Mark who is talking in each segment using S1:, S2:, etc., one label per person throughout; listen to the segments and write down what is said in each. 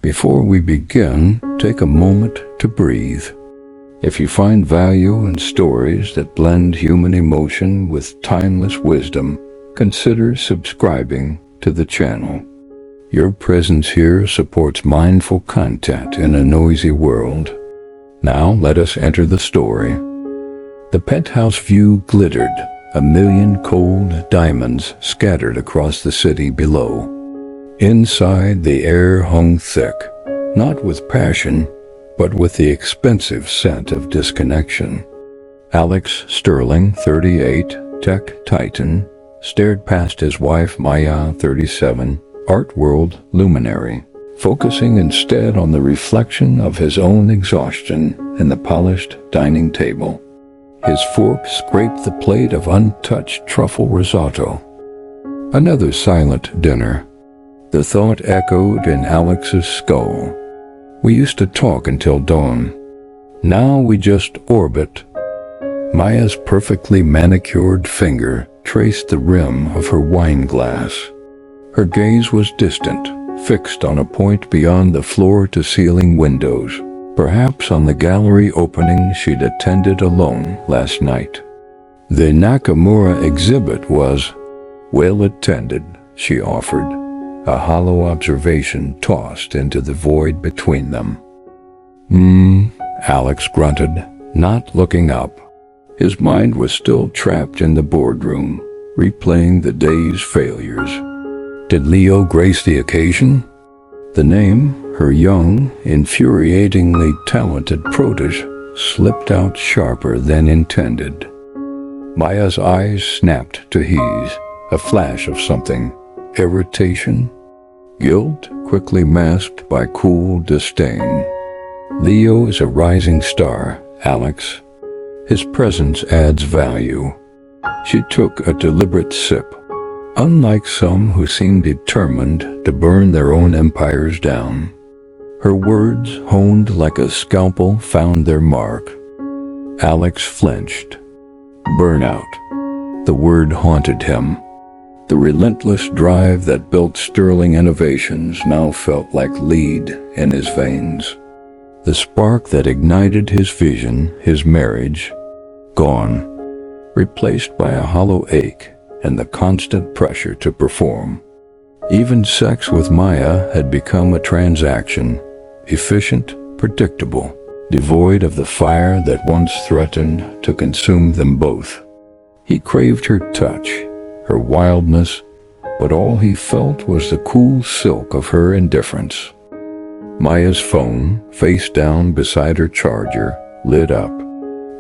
S1: Before we begin, take a moment to breathe. If you find value in stories that blend human emotion with timeless wisdom, consider subscribing to the channel. Your presence here supports mindful content in a noisy world. Now let us enter the story. The penthouse view glittered, a million cold diamonds scattered across the city below. Inside, the air hung thick, not with passion, but with the expensive scent of disconnection. Alex Sterling, 38, tech titan, stared past his wife Maya, 37, art world luminary, focusing instead on the reflection of his own exhaustion in the polished dining table. His fork scraped the plate of untouched truffle risotto. Another silent dinner. The thought echoed in Alex's skull. We used to talk until dawn. Now we just orbit. Maya's perfectly manicured finger traced the rim of her wine glass. Her gaze was distant, fixed on a point beyond the floor-to-ceiling windows, perhaps on the gallery opening she'd attended alone last night. The Nakamura exhibit was well attended, she offered, a hollow observation tossed into the void between them. Alex grunted, not looking up. His mind was still trapped in the boardroom, replaying the day's failures. Did Leo grace the occasion? The name, her young, infuriatingly talented protege, slipped out sharper than intended. Maya's eyes snapped to his, a flash of something. Irritation? Guilt quickly masked by cool disdain. Leo is a rising star, Alex. His presence adds value. She took a deliberate sip. Unlike some who seem determined to burn their own empires down, her words, honed like a scalpel, found their mark. Alex flinched. Burnout. The word haunted him. The relentless drive that built sterling innovations now felt like lead in his veins. The spark that ignited his vision, his marriage, gone, replaced by a hollow ache and the constant pressure to perform. Even sex with Maya had become a transaction, efficient, predictable, devoid of the fire that once threatened to consume them both. He craved her touch, her wildness, but all he felt was the cool silk of her indifference. Maya's phone, face down beside her charger, lit up.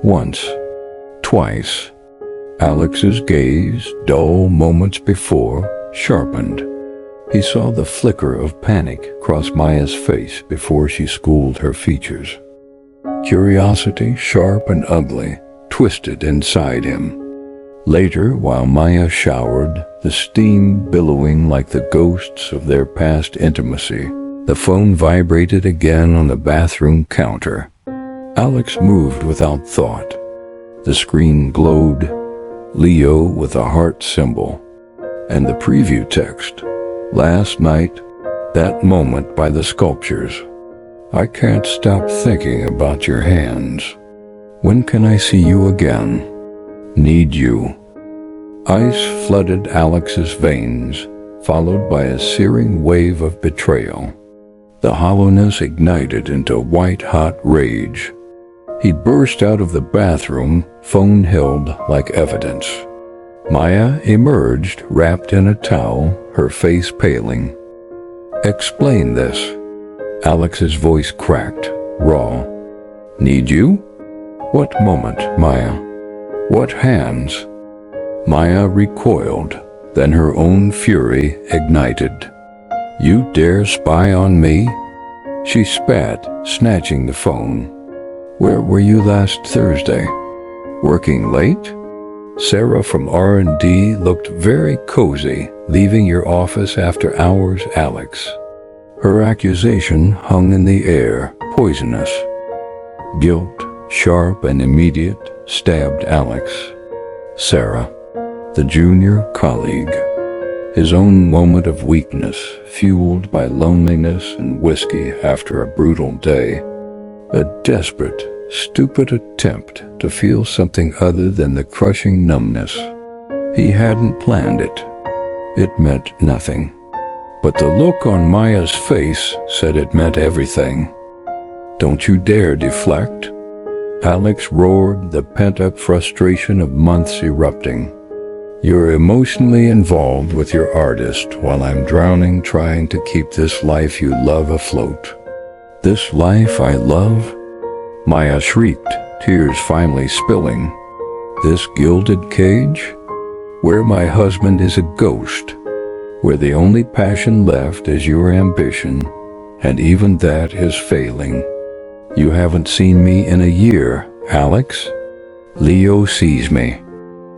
S1: Once, twice. Alex's gaze, dull moments before, sharpened. He saw the flicker of panic cross Maya's face before she schooled her features. Curiosity, sharp and ugly, twisted inside him. Later, while Maya showered, the steam billowing like the ghosts of their past intimacy, the phone vibrated again on the bathroom counter. Alex moved without thought. The screen glowed, Leo with a heart symbol, and the preview text, last night, that moment by the sculptures. I can't stop thinking about your hands. When can I see you again? Need you. Ice flooded Alex's veins, followed by a searing wave of betrayal. The hollowness ignited into white-hot rage. He burst out of the bathroom, phone held like evidence. Maya emerged, wrapped in a towel, her face paling. Explain this. Alex's voice cracked, raw. Need you? What moment, Maya? What hands? Maya recoiled, then her own fury ignited. You dare spy on me? She spat, snatching the phone. Where were you last Thursday? Working late? Sarah from R&D looked very cozy, leaving your office after hours, Alex. Her accusation hung in the air, poisonous. Guilt, sharp and immediate, stabbed Alex. Sarah, the junior colleague. his own moment of weakness, fueled by loneliness and whiskey after a brutal day. A desperate, stupid attempt to feel something other than the crushing numbness. He hadn't planned it. It meant nothing. But the look on Maya's face said it meant everything. "Don't you dare deflect," Alex roared, the pent-up frustration of months erupting. "You're emotionally involved with your artist while I'm drowning trying to keep this life you love afloat." "This life I love?" Maya shrieked, tears finally spilling. "This gilded cage? Where my husband is a ghost, where the only passion left is your ambition, and even that is failing. You haven't seen me in a year, Alex. Leo sees me.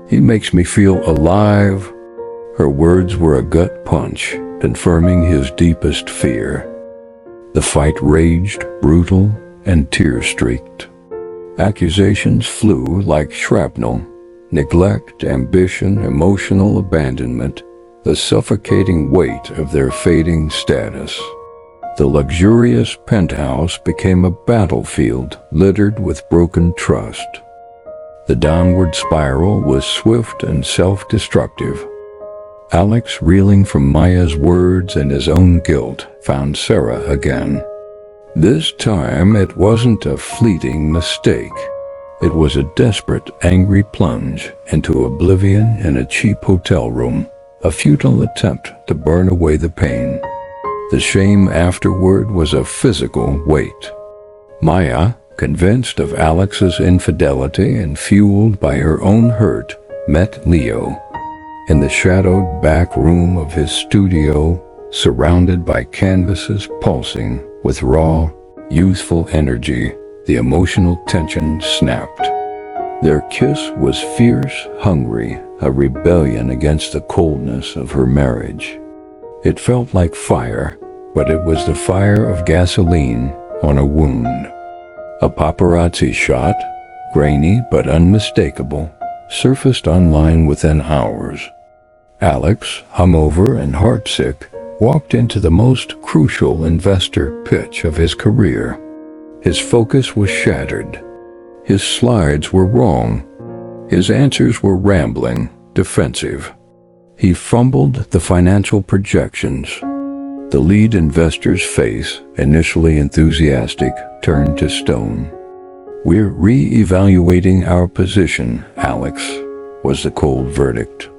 S1: He makes me feel alive." Her words were a gut punch, confirming his deepest fear. The fight raged, brutal and tear-streaked. Accusations flew like shrapnel. Neglect, ambition, emotional abandonment, the suffocating weight of their fading status. The luxurious penthouse became a battlefield littered with broken trust. The downward spiral was swift and self-destructive. Alex, reeling from Maya's words and his own guilt, found Sarah again. This time it wasn't a fleeting mistake. It was a desperate, angry plunge into oblivion in a cheap hotel room, a futile attempt to burn away the pain. The shame afterward was a physical weight. Maya, convinced of Alex's infidelity and fueled by her own hurt, met Leo in the shadowed back room of his studio, surrounded by canvases pulsing with raw, youthful energy. The emotional tension snapped. Their kiss was fierce, hungry, a rebellion against the coldness of her marriage. It felt like fire, but it was the fire of gasoline on a wound. A paparazzi shot, grainy but unmistakable, surfaced online within hours. Alex, hungover and heartsick, walked into the most crucial investor pitch of his career. His focus was shattered. His slides were wrong. His answers were rambling, defensive. He fumbled the financial projections. The lead investor's face, initially enthusiastic, turned to stone. "We're re-evaluating our position, Alex," was the cold verdict.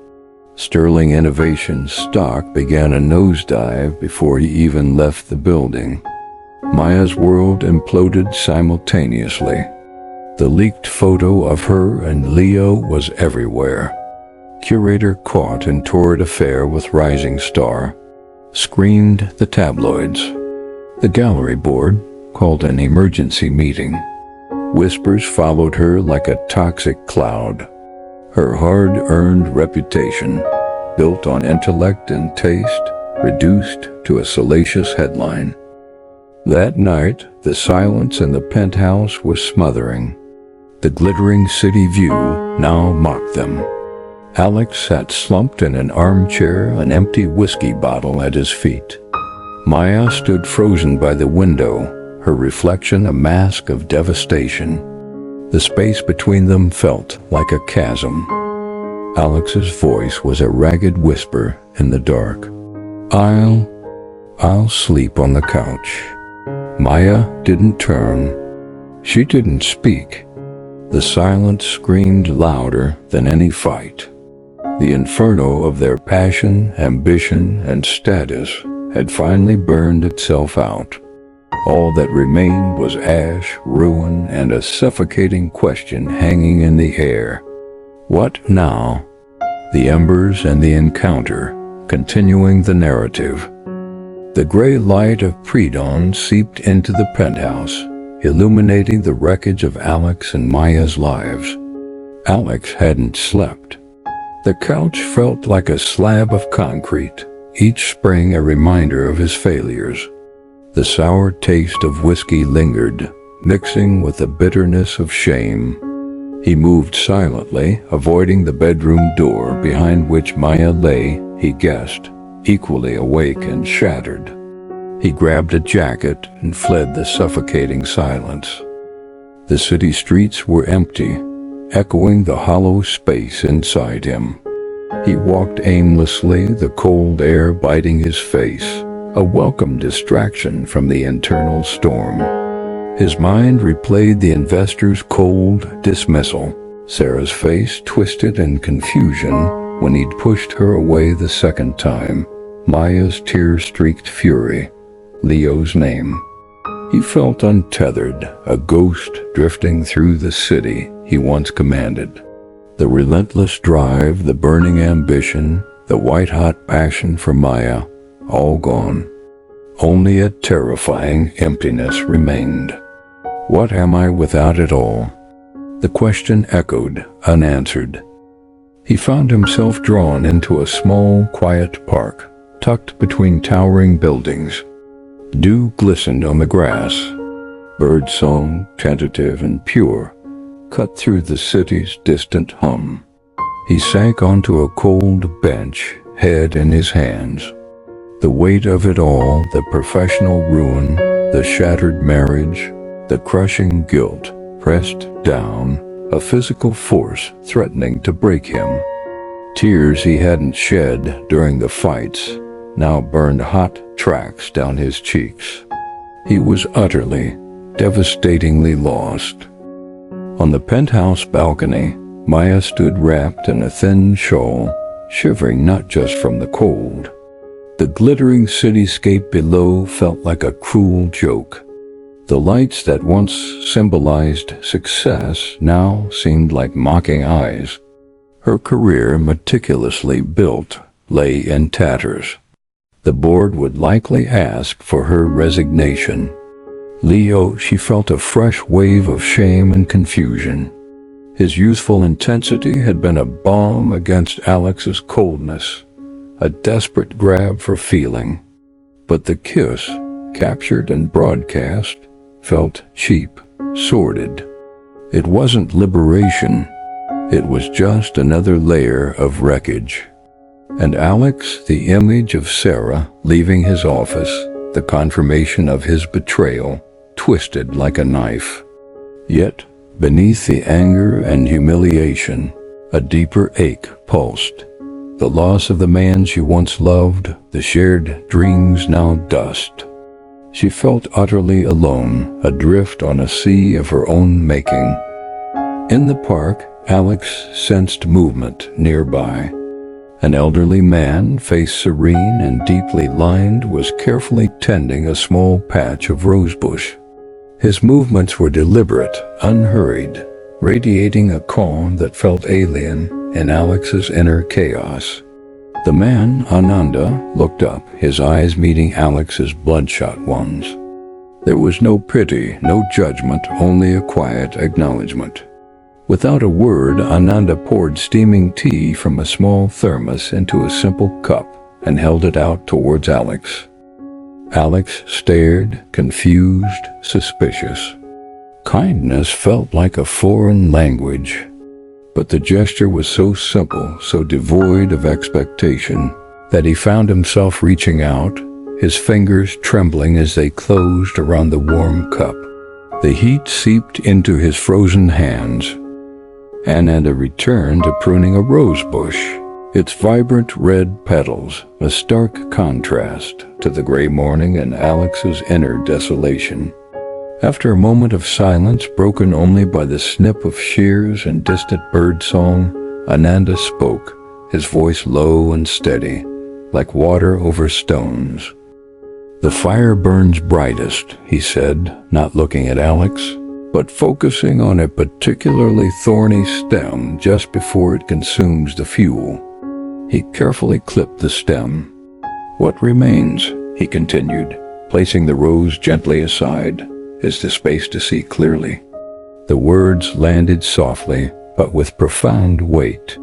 S1: Sterling Innovations stock began a nosedive before he even left the building. Maya's world imploded simultaneously. The leaked photo of her and Leo was everywhere. Curator caught in torrid affair with rising star. Screamed the tabloids. The gallery board called an emergency meeting. Whispers followed her like a toxic cloud. Her hard-earned reputation, built on intellect and taste, reduced to a salacious headline. That night, the silence in the penthouse was smothering. The glittering city view now mocked them. Alex sat slumped in an armchair, an empty whiskey bottle at his feet. Maya stood frozen by the window, her reflection a mask of devastation. The space between them felt like a chasm. Alex's voice was a ragged whisper in the dark. I'll sleep on the couch." Maya didn't turn. She didn't speak. The silence screamed louder than any fight. The inferno of their passion, ambition, and status had finally burned itself out. All that remained was ash, ruin, and a suffocating question hanging in the air. What now? The embers and the encounter, continuing the narrative. The gray light of pre-dawn seeped into the penthouse, illuminating the wreckage of Alex and Maya's lives. Alex hadn't slept. The couch felt like a slab of concrete, each spring a reminder of his failures. The sour taste of whiskey lingered, mixing with the bitterness of shame. He moved silently, avoiding the bedroom door behind which Maya lay, he guessed, equally awake and shattered. He grabbed a jacket and fled the suffocating silence. The city streets were empty, echoing the hollow space inside him. He walked aimlessly, the cold air biting his face, a welcome distraction from the internal storm. His mind replayed the investor's cold dismissal, Sarah's face twisted in confusion when he'd pushed her away the second time, Maya's tear-streaked fury, Leo's name. He felt untethered, a ghost drifting through the city he once commanded. The relentless drive, the burning ambition, the white-hot passion for Maya, all gone. Only a terrifying emptiness remained. What am I without it all? The question echoed, unanswered. He found himself drawn into a small, quiet park, tucked between towering buildings. Dew glistened on the grass. Birdsong, tentative and pure, cut through the city's distant hum. He sank onto a cold bench, head in his hands. The weight of it all, the professional ruin, the shattered marriage, the crushing guilt, pressed down, a physical force threatening to break him. Tears he hadn't shed during the fights now burned hot tracks down his cheeks. He was utterly, devastatingly lost. On the penthouse balcony, Maya stood wrapped in a thin shawl, shivering not just from the cold. The glittering cityscape below felt like a cruel joke. The lights that once symbolized success now seemed like mocking eyes. Her career, meticulously built, lay in tatters. The board would likely ask for her resignation. Leo, she felt a fresh wave of shame and confusion. His youthful intensity had been a balm against Alex's coldness, a desperate grab for feeling. But the kiss, captured and broadcast, felt cheap, sordid. It wasn't liberation. It was just another layer of wreckage. And Alex, the image of Sarah leaving his office, the confirmation of his betrayal, twisted like a knife. Yet, beneath the anger and humiliation, a deeper ache pulsed. The loss of the man she once loved, the shared dreams now dust. She felt utterly alone, adrift on a sea of her own making. In the park, Alex sensed movement nearby. An elderly man, face serene and deeply lined, was carefully tending a small patch of rosebush. His movements were deliberate, unhurried, radiating a calm that felt alien in Alex's inner chaos. The man, Ananda, looked up, his eyes meeting Alex's bloodshot ones. There was no pity, no judgment, only a quiet acknowledgement. Without a word, Ananda poured steaming tea from a small thermos into a simple cup and held it out towards Alex. Alex stared, confused, suspicious. Kindness felt like a foreign language. But the gesture was so simple, so devoid of expectation, that he found himself reaching out, his fingers trembling as they closed around the warm cup. The heat seeped into his frozen hands. Ananda returned to pruning a rose bush, its vibrant red petals a stark contrast to the gray morning and Alex's inner desolation. After a moment of silence broken only by the snip of shears and distant birdsong, Ananda spoke, his voice low and steady, like water over stones. "The fire burns brightest," he said, not looking at Alex, but focusing on a particularly thorny stem just before it consumes the fuel. He carefully clipped the stem. "What remains?" he continued, placing the rose gently aside, is the space to see clearly. The words landed softly, but with profound weight.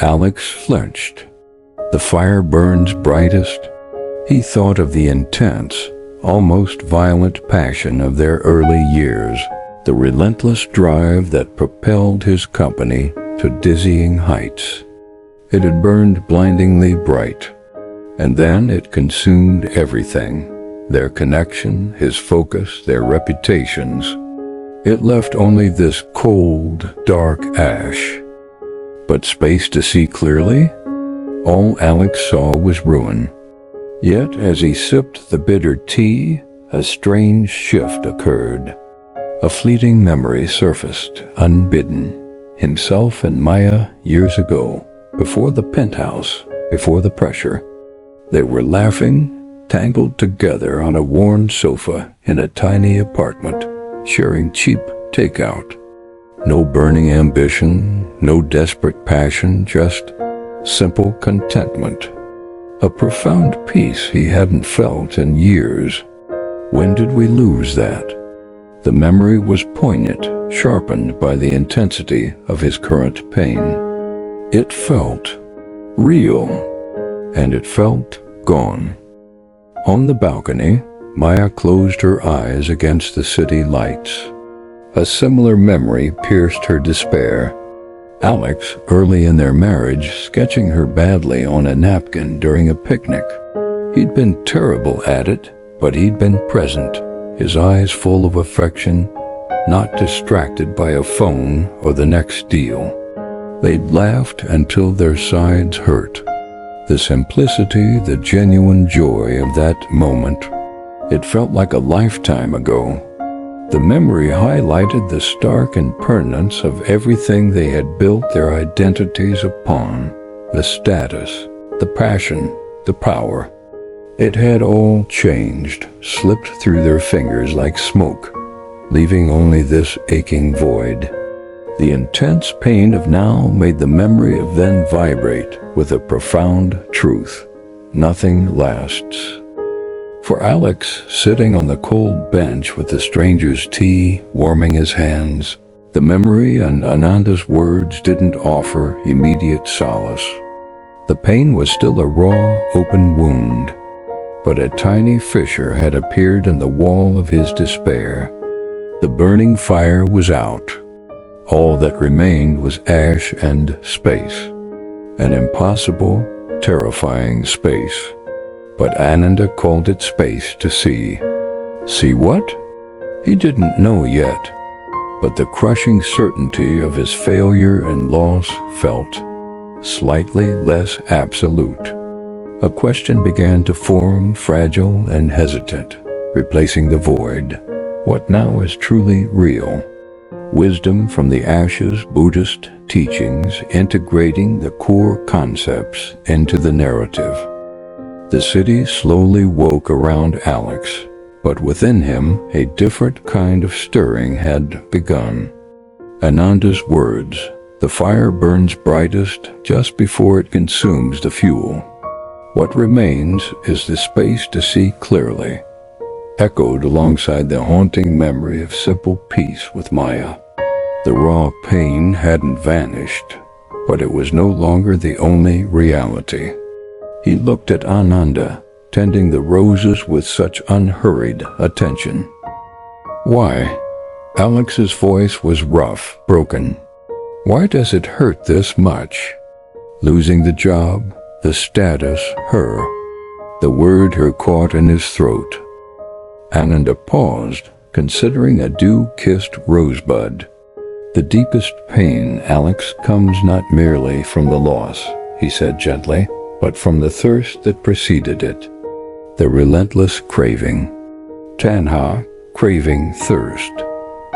S1: Alex flinched. "The fire burns brightest?" He thought of the intense, almost violent passion of their early years, the relentless drive that propelled his company to dizzying heights. It had burned blindingly bright, and then it consumed everything. Their connection, his focus, their reputations. It left only this cold, dark ash. But space to see clearly? All Alex saw was ruin. Yet as he sipped the bitter tea, a strange shift occurred. A fleeting memory surfaced, unbidden. Himself and Maya years ago, before the penthouse, before the pressure. They were laughing, tangled together on a worn sofa in a tiny apartment, sharing cheap takeout. No burning ambition, no desperate passion, just simple contentment. A profound peace he hadn't felt in years. When did we lose that? The memory was poignant, sharpened by the intensity of his current pain. It felt real, and it felt gone. On the balcony, Maya closed her eyes against the city lights. A similar memory pierced her despair. Alex, early in their marriage, sketching her badly on a napkin during a picnic. He'd been terrible at it, but he'd been present, his eyes full of affection, not distracted by a phone or the next deal. They'd laughed until their sides hurt. The simplicity, the genuine joy of that moment. It felt like a lifetime ago. The memory highlighted the stark impermanence of everything they had built their identities upon. The status, the passion, the power. It had all changed, slipped through their fingers like smoke, leaving only this aching void. The intense pain of now made the memory of then vibrate with a profound truth. Nothing lasts. For Alex, sitting on the cold bench with the stranger's tea warming his hands, the memory and Ananda's words didn't offer immediate solace. The pain was still a raw, open wound, but a tiny fissure had appeared in the wall of his despair. The burning fire was out. All that remained was ash and space. An impossible, terrifying space. But Ananda called it space to see. See what? He didn't know yet, but the crushing certainty of his failure and loss felt slightly less absolute. A question began to form, fragile and hesitant, replacing the void. What now is truly real? Wisdom from the ashes, Buddhist teachings integrating the core concepts into the narrative. The city slowly woke around Alex, but within him a different kind of stirring had begun. Ananda's words, "The fire burns brightest just before it consumes the fuel. What remains is the space to see clearly," echoed alongside the haunting memory of simple peace with Maya. The raw pain hadn't vanished, but it was no longer the only reality. He looked at Ananda, tending the roses with such unhurried attention. "Why?" Alex's voice was rough, broken. "Why does it hurt this much? Losing the job, the status, her." The word her caught in his throat. Ananda paused, considering a dew-kissed rosebud. "The deepest pain, Alex, comes not merely from the loss," he said gently, "but from the thirst that preceded it. The relentless craving. Tanha, craving, thirst.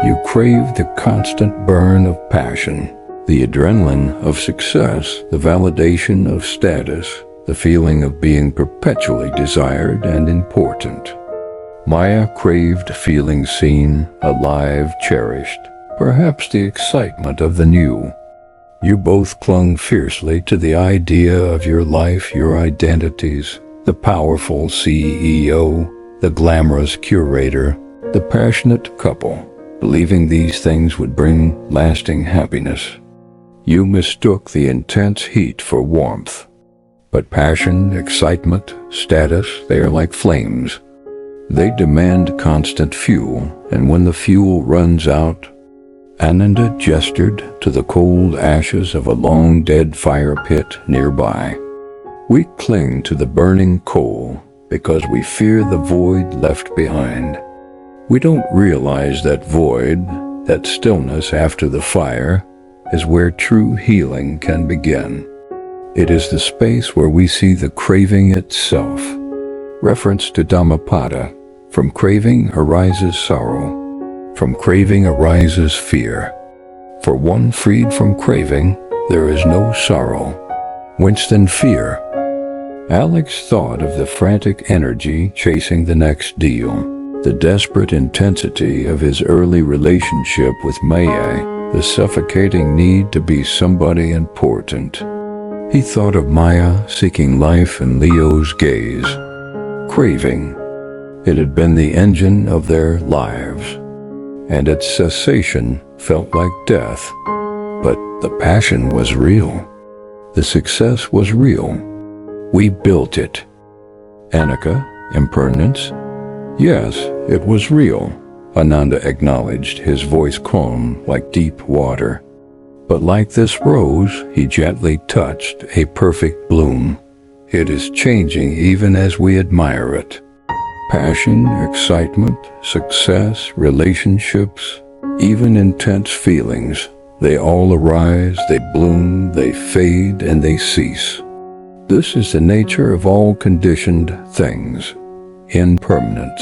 S1: You crave the constant burn of passion, the adrenaline of success, the validation of status, the feeling of being perpetually desired and important. Maya craved feeling seen, alive, cherished, perhaps the excitement of the new. You both clung fiercely to the idea of your life, your identities, the powerful CEO, the glamorous curator, the passionate couple, believing these things would bring lasting happiness. You mistook the intense heat for warmth. But passion, excitement, status, they are like flames. They demand constant fuel, and when the fuel runs out, Ananda gestured to the cold ashes of a long-dead fire pit nearby. We cling to the burning coal because we fear the void left behind. We don't realize that void, that stillness after the fire, is where true healing can begin. It is the space where we see the craving itself. Reference to Dhammapada: from craving arises sorrow. From craving arises fear. For one freed from craving, there is no sorrow. Whence then fear? Alex thought of the frantic energy chasing the next deal, the desperate intensity of his early relationship with Maya, the suffocating need to be somebody important. He thought of Maya seeking life in Leo's gaze. Craving. It had been the engine of their lives, and its cessation felt like death. But the passion was real. The success was real. We built it. Anicca, impermanence? Yes, it was real, Ananda acknowledged, his voice calm like deep water. But like this rose, he gently touched a perfect bloom. It is changing even as we admire it. Passion, excitement, success, relationships, even intense feelings, they all arise, they bloom, they fade, and they cease. This is the nature of all conditioned things, impermanence.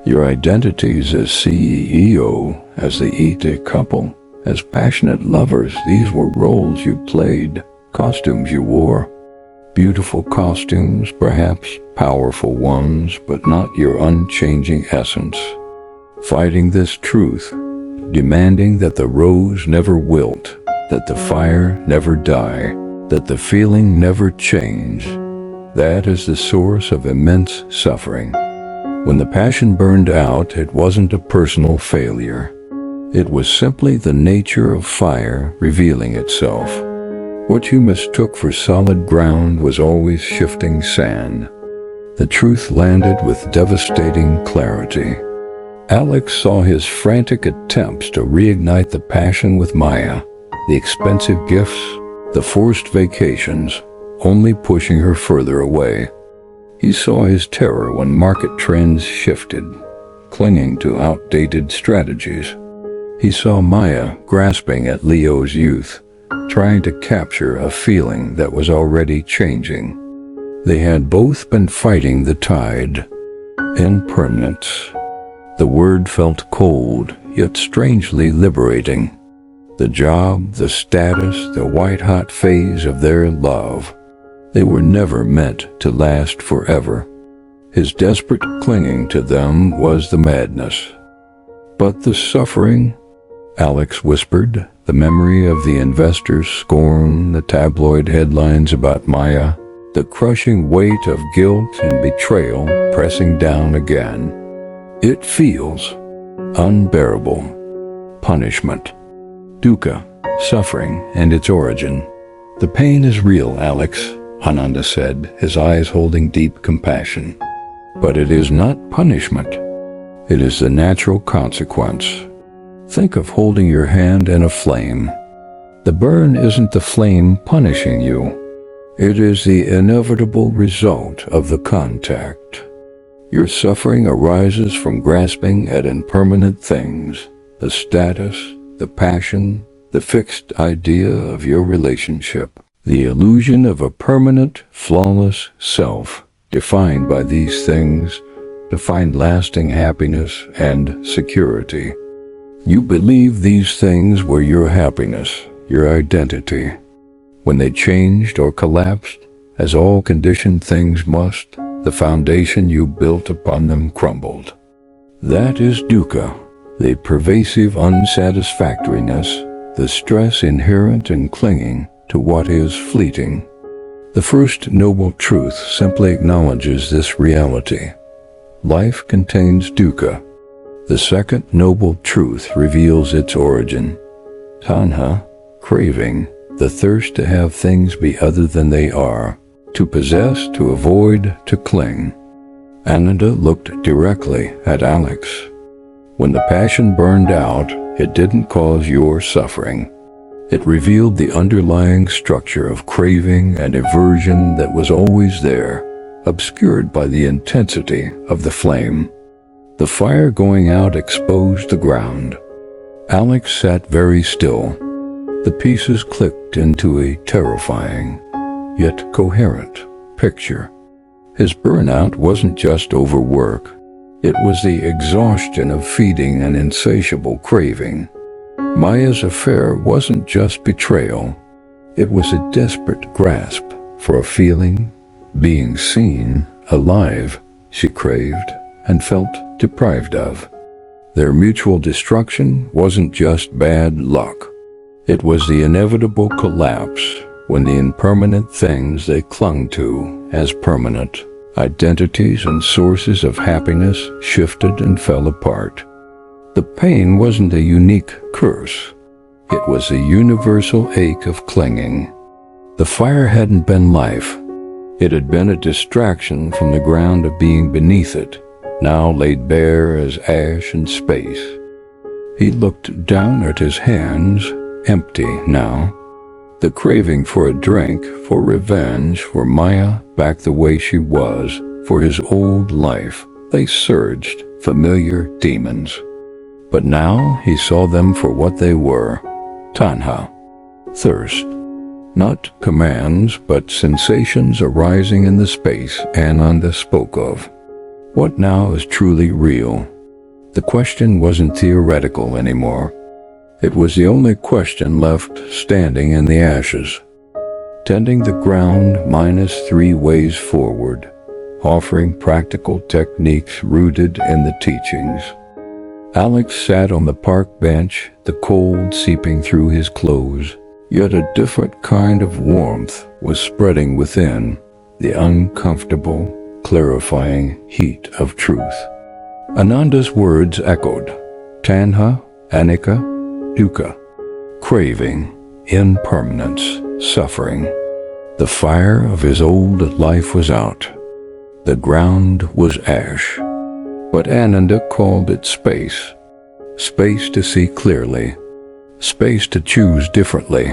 S1: Your identities as CEO, as the Ita couple, as passionate lovers, these were roles you played, costumes you wore. Beautiful costumes, perhaps powerful ones, but not your unchanging essence. Fighting this truth, demanding that the rose never wilt, that the fire never die, that the feeling never change, that is the source of immense suffering. When the passion burned out, it wasn't a personal failure. It was simply the nature of fire revealing itself. What you mistook for solid ground was always shifting sand. The truth landed with devastating clarity. Alex saw his frantic attempts to reignite the passion with Maya, the expensive gifts, the forced vacations, only pushing her further away. He saw his terror when market trends shifted, clinging to outdated strategies. He saw Maya grasping at Leo's youth, trying to capture a feeling that was already changing. They had both been fighting the tide. Impermanence. The word felt cold, yet strangely liberating. The job, the status, the white-hot phase of their love. They were never meant to last forever. His desperate clinging to them was the madness. But the suffering, Alex whispered, the memory of the investor's scorn, the tabloid headlines about Maya, the crushing weight of guilt and betrayal pressing down again. It feels unbearable. Punishment. Dukkha, suffering, and its origin. The pain is real, Alex, Ananda said, his eyes holding deep compassion. But it is not punishment. It is the natural consequence. Think of holding your hand in a flame. The burn isn't the flame punishing you. It is the inevitable result of the contact. Your suffering arises from grasping at impermanent things, the status, the passion, the fixed idea of your relationship, the illusion of a permanent, flawless self, defined by these things, to find lasting happiness and security. You believe these things were your happiness, your identity. When they changed or collapsed, as all conditioned things must, the foundation you built upon them crumbled. That is dukkha, the pervasive unsatisfactoriness, the stress inherent in clinging to what is fleeting. The first noble truth simply acknowledges this reality. Life contains dukkha. The second noble truth reveals its origin. Tanha, craving, the thirst to have things be other than they are, to possess, to avoid, to cling. Ananda looked directly at Alex. When the passion burned out, it didn't cause your suffering. It revealed the underlying structure of craving and aversion that was always there, obscured by the intensity of the flame. The fire going out exposed the ground. Alex sat very still. The pieces clicked into a terrifying, yet coherent, picture. His burnout wasn't just overwork. It was the exhaustion of feeding an insatiable craving. Maya's affair wasn't just betrayal. It was a desperate grasp for a feeling, being seen, alive, she craved and felt deprived of. Their mutual destruction wasn't just bad luck. It was the inevitable collapse when the impermanent things they clung to as permanent, identities and sources of happiness, shifted and fell apart. The pain wasn't a unique curse. It was a universal ache of clinging. The fire hadn't been life. It had been a distraction from the ground of being beneath it, now laid bare as ash and space. He looked down at his hands, empty now. The craving for a drink, for revenge, for Maya back the way she was, for his old life, they surged, familiar demons. But now he saw them for what they were, Tanha, thirst. Not commands, but sensations arising in the space Ananda spoke of. What now is truly real? The question wasn't theoretical anymore. It was the only question left standing in the ashes. Tending the ground minus 3 ways forward, offering practical techniques rooted in the teachings. Alex sat on the park bench, the cold seeping through his clothes, yet a different kind of warmth was spreading within, the uncomfortable, clarifying heat of truth. Ananda's words echoed, Tanha, Anicca, Dukkha, craving, impermanence, suffering. The fire of his old life was out. The ground was ash. But Ananda called it space. Space to see clearly. Space to choose differently.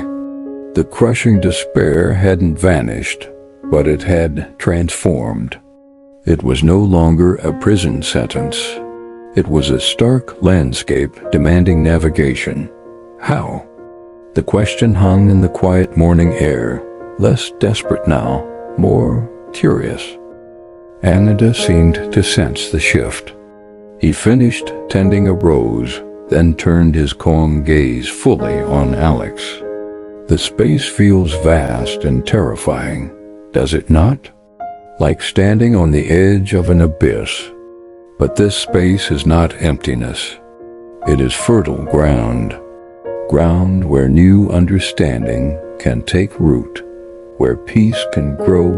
S1: The crushing despair hadn't vanished, but it had transformed. It was no longer a prison sentence. It was a stark landscape demanding navigation. How? The question hung in the quiet morning air, less desperate now, more curious. Ananda seemed to sense the shift. He finished tending a rose, then turned his calm gaze fully on Alex. The space feels vast and terrifying, does it not? Like standing on the edge of an abyss. But this space is not emptiness. It is fertile ground. Ground where new understanding can take root, where peace can grow,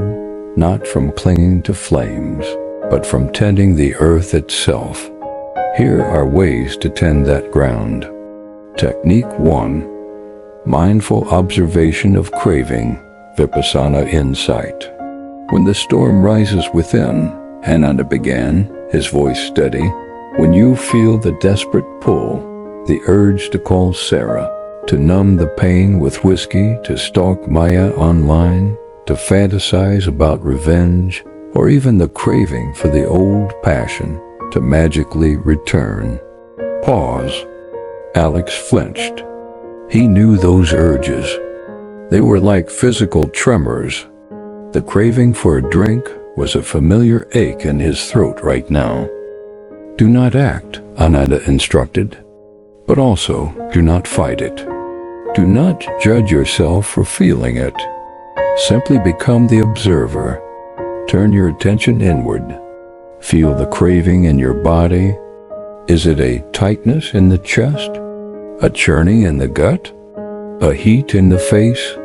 S1: not from clinging to flames, but from tending the earth itself. Here are ways to tend that ground. Technique 1. Mindful Observation of Craving, Vipassana Insight. When the storm rises within, Ananda began, his voice steady, when you feel the desperate pull, the urge to call Sarah, to numb the pain with whiskey, to stalk Maya online, to fantasize about revenge, or even the craving for the old passion to magically return. Pause. Alex flinched. He knew those urges. They were like physical tremors. The craving for a drink was a familiar ache in his throat right now. Do not act, Ananda instructed, but also do not fight it. Do not judge yourself for feeling it. Simply become the observer. Turn your attention inward. Feel the craving in your body. Is it a tightness in the chest? A churning in the gut? A heat in the face?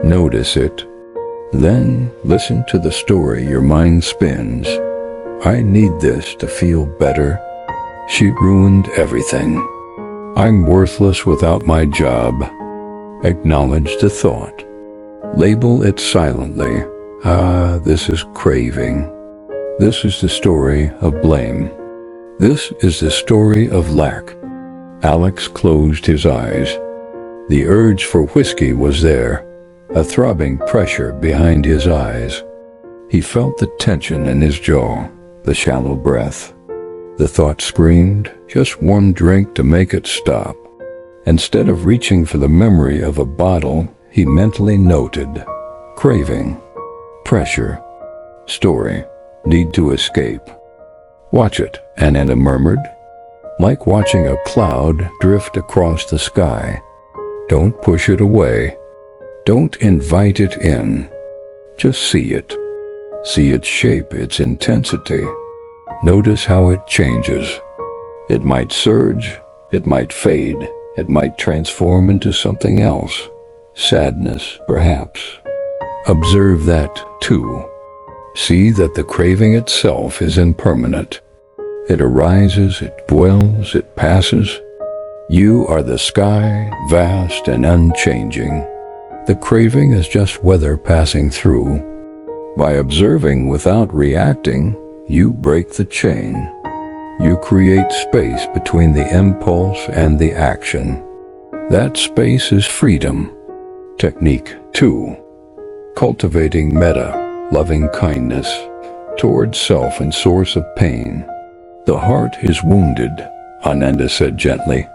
S1: Notice it. Then listen to the story your mind spins. I need this to feel better. She ruined everything. I'm worthless without my job. Acknowledge the thought. Label it silently. This is craving. This is the story of blame. This is the story of lack. Alex closed his eyes. The urge for whiskey was there, a throbbing pressure behind his eyes. He felt the tension in his jaw, the shallow breath. The thought screamed, just one drink to make it stop. Instead of reaching for the memory of a bottle, he mentally noted: craving, pressure, story, need to escape. Watch it, Ananda murmured, like watching a cloud drift across the sky. Don't push it away. Don't invite it in. Just see it. See it shape its intensity. Notice how it changes. It might surge, it might fade, it might transform into something else. Sadness, perhaps. Observe that, too. See that the craving itself is impermanent. It arises, it dwells, it passes. You are the sky, vast and unchanging. The craving is just weather passing through. By observing without reacting, you break the chain. You create space between the impulse and the action. That space is freedom. Technique 2. Cultivating Metta, Loving-Kindness, toward self and source of pain. The heart is wounded, Ananda said gently.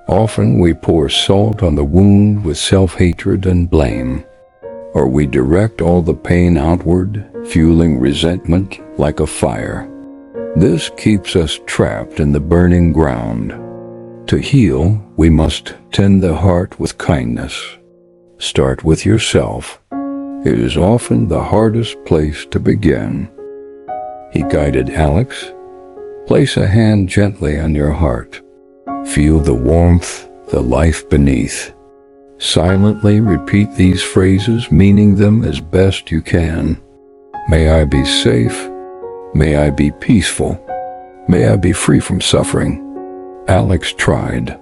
S1: Often we pour salt on the wound with self-hatred and blame, or we direct all the pain outward, fueling resentment like a fire. This keeps us trapped in the burning ground. To heal, we must tend the heart with kindness. Start with yourself. It is often the hardest place to begin. He guided Alex. Place a hand gently on your heart. Feel the warmth, the life beneath. Silently repeat these phrases, meaning them as best you can. May I be safe. May I be peaceful. May I be free from suffering. Alex tried.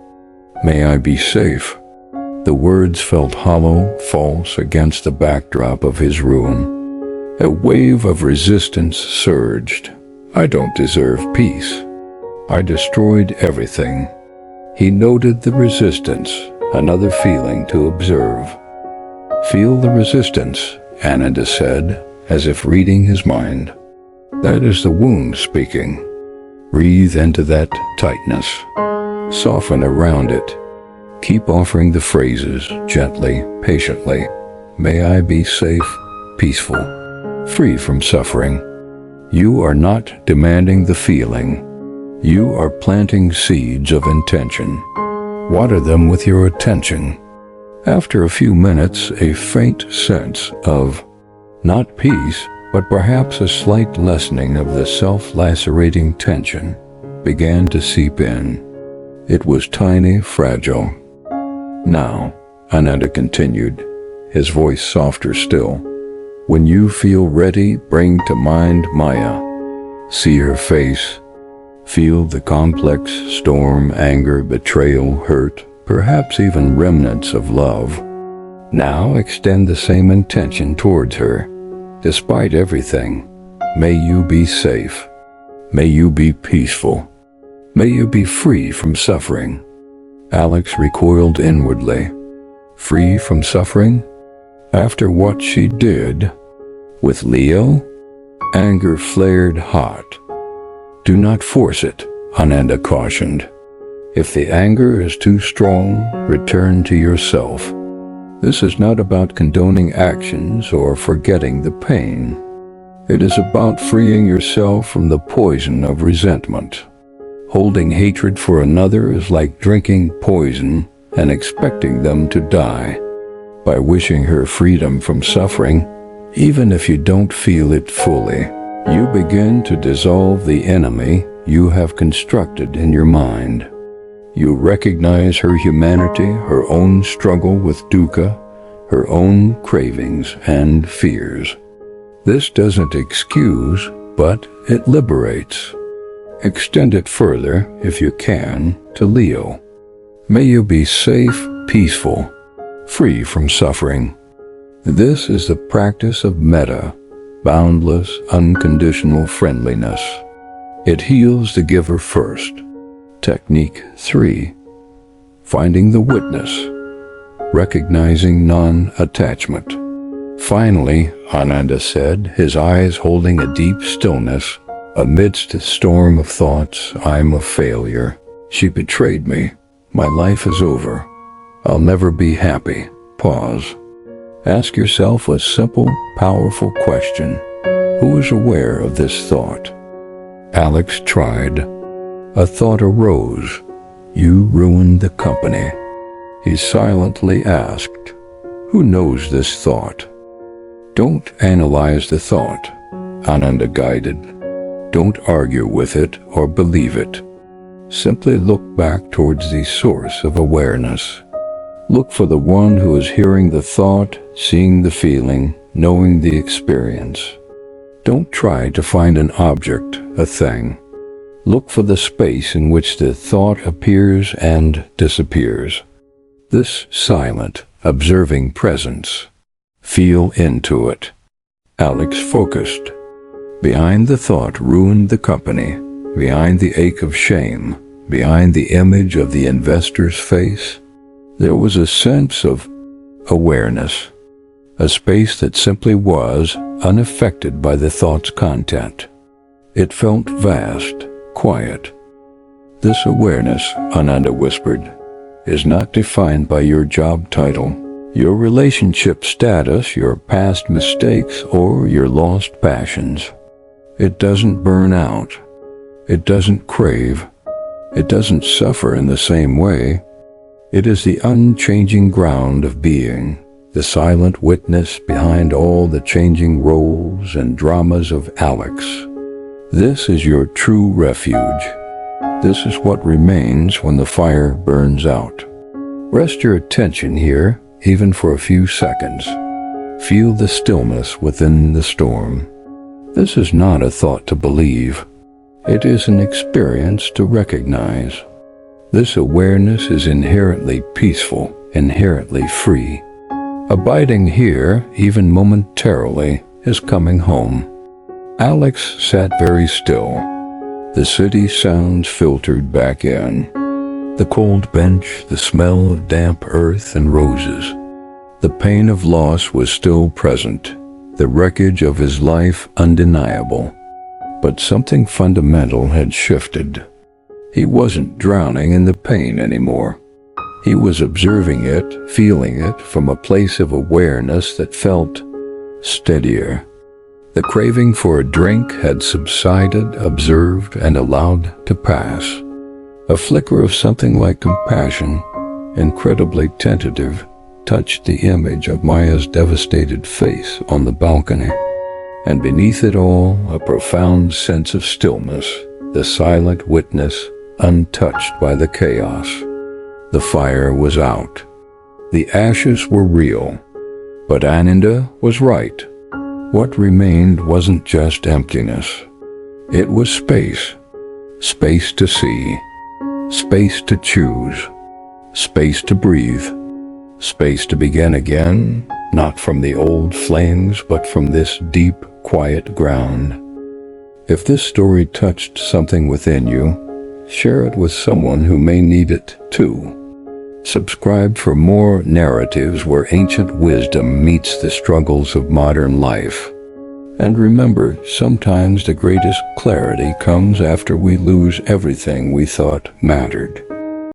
S1: May I be safe. The words felt hollow, false against the backdrop of his room. A wave of resistance surged. I don't deserve peace. I destroyed everything. He noted the resistance, another feeling to observe. Feel the resistance, Ananda said, as if reading his mind. That is the wound speaking. Breathe into that tightness. Soften around it. Keep offering the phrases gently, patiently. May I be safe, peaceful, free from suffering. You are not demanding the feeling. You are planting seeds of intention. Water them with your attention. After a few minutes, a faint sense of, not peace, but perhaps a slight lessening of the self-lacerating tension, began to seep in. It was tiny, fragile. Now, Ananda continued, his voice softer still, when you feel ready, bring to mind Maya. See her face. Feel the complex storm, anger, betrayal, hurt, perhaps even remnants of love. Now extend the same intention towards her. Despite everything, may you be safe. May you be peaceful. May you be free from suffering. Alex recoiled inwardly. Free from suffering? After what she did with Leo? Anger flared hot. Do not force it, Ananda cautioned. If the anger is too strong, return to yourself. This is not about condoning actions or forgetting the pain. It is about freeing yourself from the poison of resentment. Holding hatred for another is like drinking poison and expecting them to die. By wishing her freedom from suffering, even if you don't feel it fully, you begin to dissolve the enemy you have constructed in your mind. You recognize her humanity, her own struggle with dukkha, her own cravings and fears. This doesn't excuse, but it liberates. Extend it further, if you can, to Leo. May you be safe, peaceful, free from suffering. This is the practice of Metta, boundless, unconditional friendliness. It heals the giver first. Technique 3. Finding the witness. Recognizing non-attachment. Finally, Ananda said, his eyes holding a deep stillness, amidst a storm of thoughts, I'm a failure. She betrayed me. My life is over. I'll never be happy. Pause. Ask yourself a simple, powerful question. Who is aware of this thought? Alex tried. A thought arose. You ruined the company. He silently asked, who knows this thought? Don't analyze the thought, Ananda guided. Don't argue with it or believe it. Simply look back towards the source of awareness. Look for the one who is hearing the thought, seeing the feeling, knowing the experience. Don't try to find an object, a thing. Look for the space in which the thought appears and disappears. This silent, observing presence. Feel into it. Alex focused. Behind the thought ruined the company, behind the ache of shame, behind the image of the investor's face, there was a sense of awareness, a space that simply was, unaffected by the thought's content. It felt vast, quiet. This awareness, Ananda whispered, is not defined by your job title, your relationship status, your past mistakes, or your lost passions. It doesn't burn out. It doesn't crave. It doesn't suffer in the same way. It is the unchanging ground of being, the silent witness behind all the changing roles and dramas of Alex. This is your true refuge. This is what remains when the fire burns out. Rest your attention here, even for a few seconds. Feel the stillness within the storm. This is not a thought to believe. It is an experience to recognize. This awareness is inherently peaceful, inherently free. Abiding here, even momentarily, is coming home. Alex sat very still. The city sounds filtered back in. The cold bench, the smell of damp earth and roses. The pain of loss was still present, the wreckage of his life undeniable. But something fundamental had shifted. He wasn't drowning in the pain anymore. He was observing it, feeling it from a place of awareness that felt steadier. The craving for a drink had subsided, observed, and allowed to pass. A flicker of something like compassion, incredibly tentative, touched the image of Maya's devastated face on the balcony. And beneath it all, a profound sense of stillness, the silent witness, untouched by the chaos. The fire was out. The ashes were real. But Ananda was right. What remained wasn't just emptiness. It was space. Space to see. Space to choose. Space to breathe. Space to begin again, not from the old flames, but from this deep, quiet ground. If this story touched something within you, share it with someone who may need it too. Subscribe for more narratives where ancient wisdom meets the struggles of modern life. And remember, sometimes the greatest clarity comes after we lose everything we thought mattered.